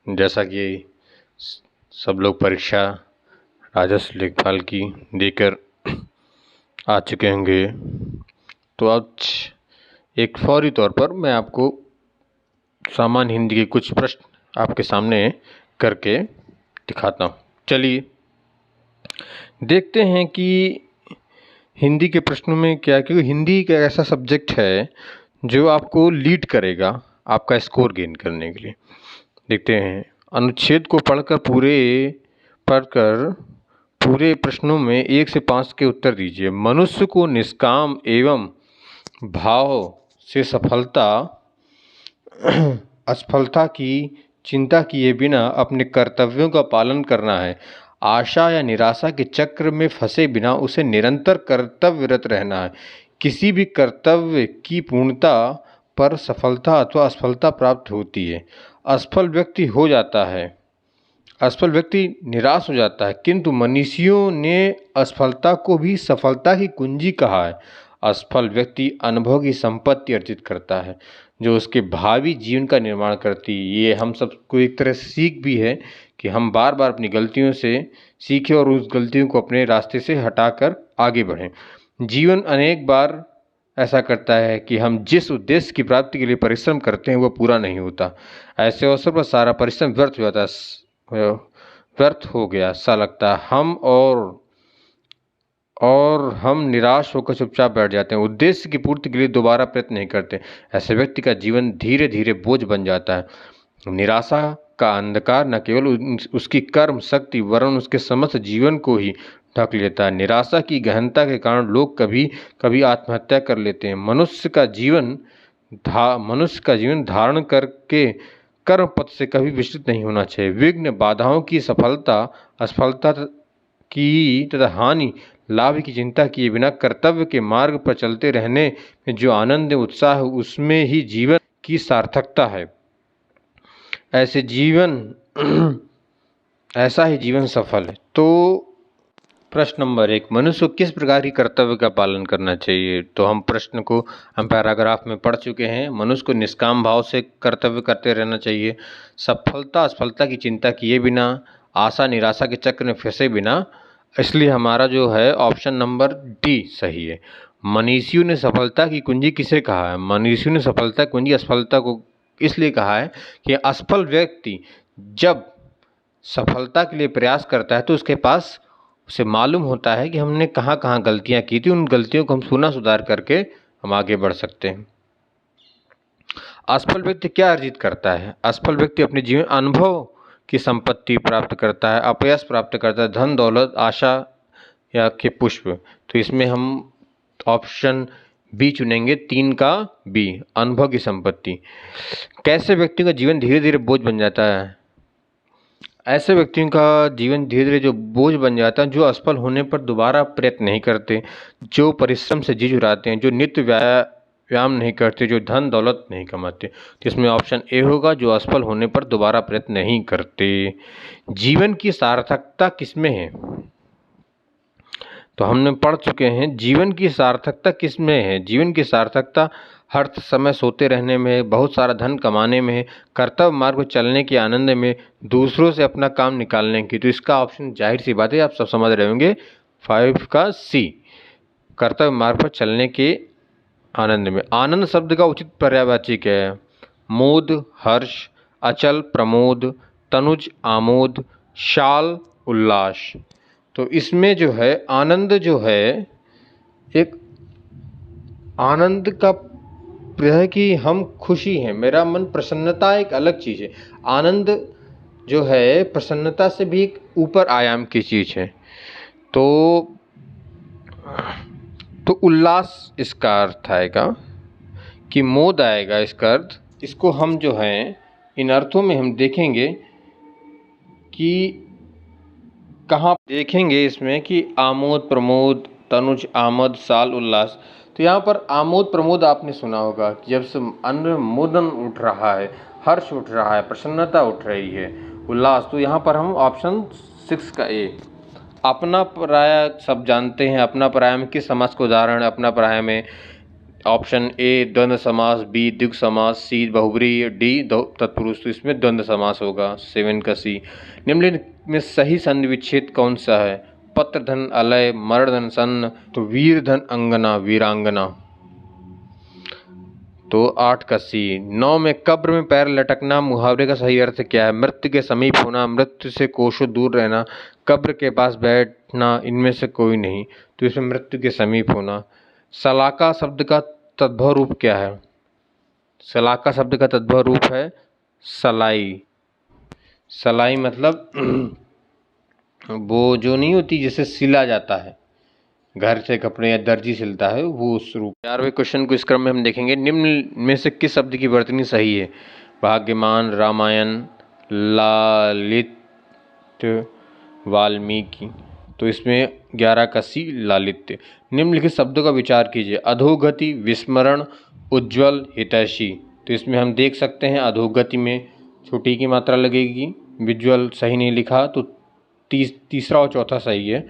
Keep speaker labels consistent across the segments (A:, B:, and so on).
A: जैसा कि सब लोग परीक्षा राजस्व लेखपाल की देकर आ चुके होंगे, तो आज एक फौरी तौर पर मैं आपको सामान्य हिंदी के कुछ प्रश्न आपके सामने करके दिखाता हूँ। चलिए देखते हैं कि हिंदी के प्रश्नों में क्या, क्योंकि हिंदी एक ऐसा सब्जेक्ट है जो आपको लीड करेगा आपका स्कोर गेन करने के लिए। देखते हैं, अनुच्छेद को पढ़कर पूरे प्रश्नों में 1 से 5 के उत्तर दीजिए। मनुष्य को निष्काम एवं भाव से असफलता की चिंता किए बिना अपने कर्तव्यों का पालन करना है। आशा या निराशा के चक्र में फंसे बिना उसे निरंतर कर्तव्यरत रहना है। किसी भी कर्तव्य की पूर्णता पर सफलता अथवा असफलता प्राप्त होती है। असफल व्यक्ति निराश हो जाता है, किंतु मनीषियों ने असफलता को भी सफलता की कुंजी कहा है। असफल व्यक्ति अनुभव की संपत्ति अर्जित करता है जो उसके भावी जीवन का निर्माण करती है। ये हम सबको एक तरह से सीख भी है कि हम बार बार अपनी गलतियों से सीखें और उस गलतियों को अपने रास्ते से हटाकर आगे बढ़ें। जीवन अनेक बार ऐसा करता है कि हम जिस उद्देश्य की प्राप्ति के लिए परिश्रम करते हैं वह पूरा नहीं होता। ऐसे अवसर पर सारा परिश्रम व्यर्थ हो गया सा लगता है। हम निराश होकर चुपचाप बैठ जाते हैं। उद्देश्य की पूर्ति के लिए दोबारा प्रयत्न नहीं करते। ऐसे व्यक्ति का जीवन धीरे धीरे बोझ बन जाता है। निराशा का अंधकार न केवल उसकी कर्म शक्ति वरन उसके समस्त जीवन को ही ढक लेता है। निराशा की गहनता के कारण लोग कभी कभी आत्महत्या कर लेते हैं। मनुष्य का जीवन धारण करके कर्म पथ से कभी विचलित नहीं होना चाहिए। विघ्न बाधाओं की असफलता की तथा हानि लाभ की चिंता किए बिना कर्तव्य के मार्ग पर चलते रहने में जो आनंद उत्साह है उसमें ही जीवन की सार्थकता है। ऐसा ही जीवन सफल है। तो प्रश्न नंबर 1, मनुष्य को किस प्रकार की कर्तव्य का पालन करना चाहिए? तो हम पैराग्राफ में पढ़ चुके हैं। मनुष्य को निष्काम भाव से कर्तव्य करते रहना चाहिए। सफलता असफलता की चिंता किए बिना, आशा निराशा के चक्र में फंसे बिना। इसलिए हमारा जो है ऑप्शन नंबर डी सही है। मनीषियों ने सफलता की कुंजी किसे कहा है? मनीषियों ने सफलता की कुंजी असफलता को इसलिए कहा है कि असफल व्यक्ति जब सफलता के लिए प्रयास करता है तो उसके पास उसे मालूम होता है कि हमने कहाँ कहाँ गलतियाँ की थी। उन गलतियों को हम पुनः सुधार करके हम आगे बढ़ सकते हैं। असफल व्यक्ति क्या अर्जित करता है? असफल व्यक्ति अपने जीवन अनुभव की संपत्ति प्राप्त करता है, अपयश प्राप्त करता है, धन दौलत आशा या के पुष्प। तो इसमें हम ऑप्शन बी चुनेंगे, 3 का बी, अनुभव की संपत्ति। कैसे व्यक्ति का जीवन धीरे धीरे बोझ बन जाता है? ऐसे व्यक्तियों का जीवन धीरे धीरे जो बोझ बन जाता है जो असफल होने पर दोबारा प्रयत्न नहीं करते, जो परिश्रम से जी चुराते हैं, जो नित्य व्यायाम नहीं करते, जो धन दौलत नहीं कमाते। तो इसमें ऑप्शन ए होगा, जो असफल होने पर दोबारा प्रयत्न नहीं करते। जीवन की सार्थकता किसमें है? तो हमने पढ़ चुके हैं जीवन की सार्थकता किसमें है। जीवन की सार्थकता हर समय सोते रहने में, बहुत सारा धन कमाने में, कर्तव्य मार्ग पर चलने के आनंद में, दूसरों से अपना काम निकालने की। तो इसका ऑप्शन जाहिर सी बात है आप सब समझ रहे होंगे, 5 का सी, कर्तव्य मार्ग पर चलने के आनंद में। आनंद शब्द का उचित पर्यायवाची क्या है? मोद हर्ष, अचल प्रमोद, तनुज आमोद, शाल उल्लास। तो इसमें जो है आनंद जो है एक आनंद का है कि हम खुशी हैं, मेरा मन प्रसन्नता एक अलग चीज़ है। आनंद जो है प्रसन्नता से भी एक ऊपर आयाम की चीज़ है। तो उल्लास इसका अर्थ आएगा कि मोद आएगा इसका अर्थ। इसको हम जो है इन अर्थों में हम देखेंगे कि कहाँ देखेंगे इसमें कि आमोद प्रमोद, तनुज आमद, साल उल्लास। तो यहाँ पर आमोद प्रमोद आपने सुना होगा कि जब से अनुमोदन उठ रहा है, हर्ष उठ रहा है, प्रसन्नता उठ रही है, उल्लास। तो यहाँ पर हम ऑप्शन 6 का ए, अपना पराया सब जानते हैं। अपना पराया में किस समास का उदाहरण है? अपना पराया में ऑप्शन ए द्वंद्व समास, बी द्विगु समास, सी बहुब्रीहि, डी तत्पुरुष। तो इसमें द्वंद्व समास होगा 7 का सी। निम्नलिखित में सही संधि विच्छेद कौन सा है? पत्र धन अलय, मरण धन सन्न, तो वीर धन अंगना वीरांगना। तो 8 का सी। 9 में कब्र में पैर लटकना मुहावरे का सही अर्थ क्या है? मृत्यु के समीप होना, मृत्यु से कोसों दूर रहना, कब्र के पास बैठना, इनमें से कोई नहीं। तो इसमें मृत्यु के समीप होना। सलाका शब्द का तद्भव रूप क्या है? सलाका शब्द का तद्भव रूप है सलाई। सलाई मतलब वो जो नहीं होती जिसे सिला जाता है, घर से कपड़े या दर्जी सिलता है, वो उस रूप। 11वें क्वेश्चन को इस क्रम में हम देखेंगे। निम्न में से किस शब्द की वर्तनी सही है? भाग्यमान, रामायण, लालित, वाल्मीकि। तो इसमें 11 का सी लालित्य। निम्नलिखित शब्दों का विचार कीजिए। अधोगति, विस्मरण, उज्ज्वल, हितैषी। तो इसमें हम देख सकते हैं अधोगति में छोटी की मात्रा लगेगी, विज्वल सही नहीं लिखा, तो तीसरा और चौथा सही है।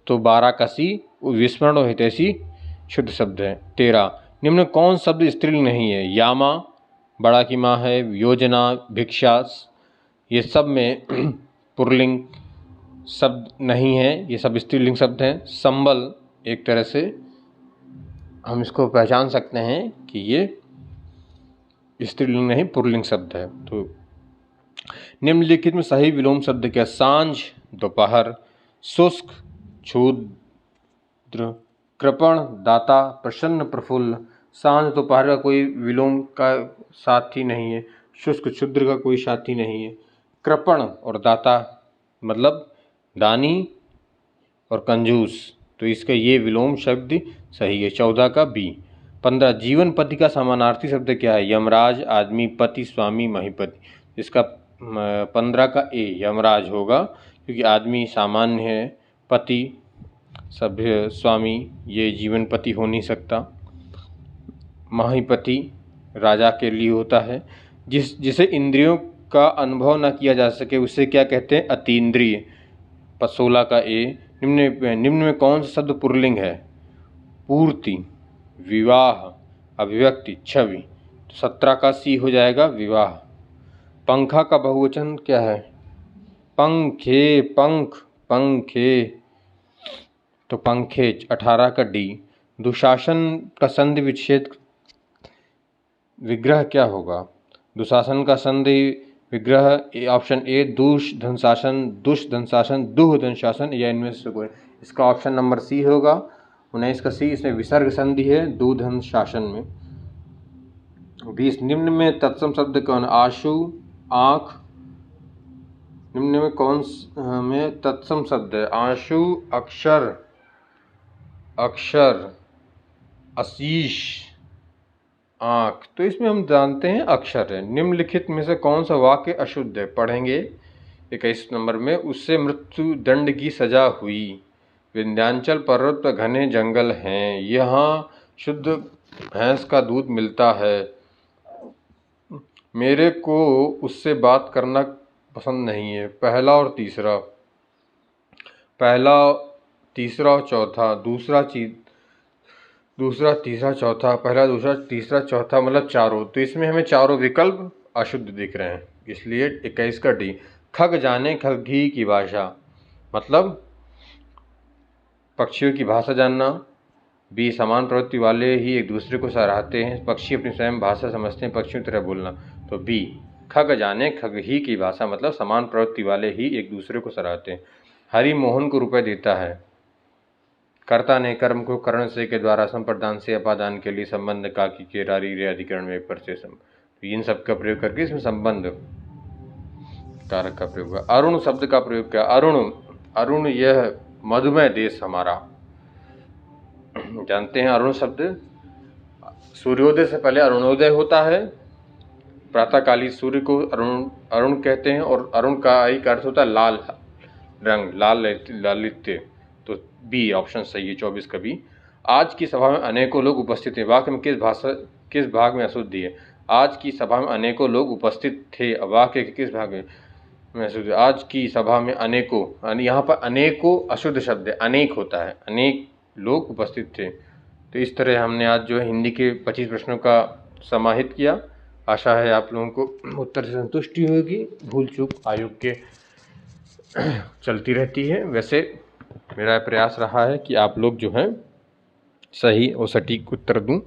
A: तो 12 का सी, विस्मरण और हितैषी शुद्ध शब्द है। 13, निम्न कौन शब्द स्त्रीलिंग नहीं है? यामा बड़ा की माँ है, योजना, भिक्षा, ये सब में पुल्लिंग शब्द नहीं है, ये सब स्त्रीलिंग शब्द हैं। संबल एक तरह से हम इसको पहचान सकते हैं कि ये स्त्रीलिंग नहीं पुल्लिंग शब्द है। तो निम्नलिखित में सही विलोम शब्द क्या? सांझ दोपहर, शुष्क क्षुद्र, कृपण दाता, प्रसन्न प्रफुल्ल। सांझ दोपहर का कोई विलोम का साथी नहीं है, शुष्क क्षुद्र का कोई साथी नहीं है। कृपण और दाता मतलब दानी और कंजूस, तो इसका ये विलोम शब्द सही है। 14 का बी। 15, जीवन पति का समानार्थी शब्द क्या है? यमराज, आदमी, पति, स्वामी, महिपति। इसका 15 का ए यमराज होगा, क्योंकि आदमी सामान्य है, पति सभ्य, स्वामी ये जीवन पति हो नहीं सकता, महिपति राजा के लिए होता है। जिसे इंद्रियों का अनुभव न किया जा सके उसे क्या कहते हैं? अतीन्द्रिय। 16 का ए। निम्न में कौन सा शब्द पुल्लिंग है? पूर्ति, विवाह, अभिव्यक्ति, छवि। तो 17 का सी हो जाएगा विवाह। पंखा का बहुवचन क्या है? पंखे, पंख, पंखे, तो पंखे। 18 का डी। दुशासन का संधि विच्छेद विग्रह क्या होगा? दुशासन का संधि विग्रह ऑप्शन ए दुष धनशासन, दुष्ट धनशासन, दुह धनशासन, या इनमें से कोई। इसका ऑप्शन नंबर सी होगा 19 का सी। इसमें विसर्ग संधि है दुधन शासन में। 20, निम्न में तत्सम शब्द कौन? आशु, आँख। निम्न में कौन में तत्सम शब्द है? आशु, अक्षर, अक्षर, आशीष, आँख। तो इसमें हम जानते हैं अक्षर है। निम्नलिखित में से कौन सा वाक्य अशुद्ध है? पढ़ेंगे 21 नंबर में। उससे मृत्यु दंड की सजा हुई। विंध्याचल पर्वत पर घने जंगल हैं, यहाँ शुद्ध भैंस का दूध मिलता है। मेरे को उससे बात करना पसंद नहीं है। पहला, तीसरा और चौथा, दूसरा, तीसरा, चौथा, पहला, दूसरा, तीसरा, चौथा मतलब चारों। तो इसमें हमें चारों विकल्प अशुद्ध दिख रहे हैं, इसलिए 21 का डी। खग जाने खगी की भाषा मतलब पक्षियों की भाषा जानना। बी, समान प्रवृत्ति वाले ही एक दूसरे को सराहते हैं, पक्षी अपनी स्वयं भाषा समझते हैं, पक्षियों की तरह बोलना। तो बी, खग जाने खग ही की भाषा मतलब समान प्रवृत्ति वाले ही एक दूसरे को सराहते हैं। हरि मोहन को रुपए देता है। कर्ता ने कर्म को करण से के द्वारा संप्रदान से अपादान के लिए संबंध का की के रारी रे अधिकरण में पर से तो इन सब का प्रयोग करके इसमें संबंध कारक का प्रयोग हुआ। अरुण शब्द का प्रयोग किया। अरुण, अरुण यह मधुमय देश हमारा। जानते हैं अरुण शब्द सूर्योदय से पहले अरुणोदय होता है। प्रातःकाली सूर्य को अरुण कहते हैं, और अरुण का एक अर्थ होता है लाल रंग, लालित्य। तो बी ऑप्शन सही है 24 का बी। आज की सभा में अनेकों लोग उपस्थित थे। वाक्य में किस भाग में अशुद्धि है? आज की सभा में अनेकों लोग उपस्थित थे, वाक्य के किस भाग में अशुद्धि? आज की सभा में अनेकों, यहाँ पर अनेकों अशुद्ध शब्द है, अनेक होता है, अनेक लोग उपस्थित थे। तो इस तरह हमने आज जो है हिंदी के 25 प्रश्नों का समाहित किया। आशा है आप लोगों को उत्तर से संतुष्टि होगी। भूल चूक आयोग के चलती रहती है। वैसे मेरा प्रयास रहा है कि आप लोग जो हैं सही और सटीक उत्तर दूं।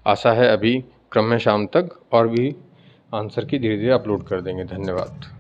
A: आशा है अभी क्रम में शाम तक और भी आंसर की धीरे धीरे अपलोड कर देंगे। धन्यवाद।